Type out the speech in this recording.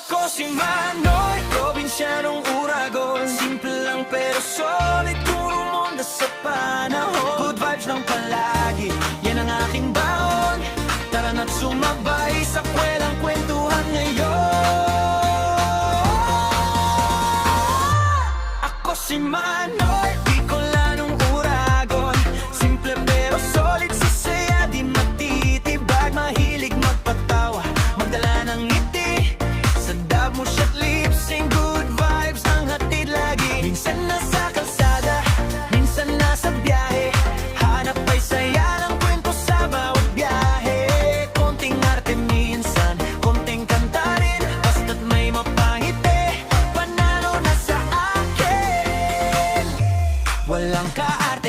Ako si Manoy, probinsyanong Uragon. Simple lang pero solid, puro monda sa panahon. Good vibes lang palagi, yan ang aking baon. Tara na't sumabay sa kwelang kwentuhan ngayon. Ako si Manoy, Bicolanong Uragon. Simple pero solid, sa saya di matitibag. Mahilig magpatawa, magdala ng ngiti. Sa dab mo siya't lips, and good vibes ang hatid lagi. Minsan nasa kalsada, minsan nasa biyahe. Hanap ay saya ng kwento sa bawat biyahe. Konting arte minsan, konting kanta rin. Basta't may mapangiti, panalo na sa akin. Walang kaarte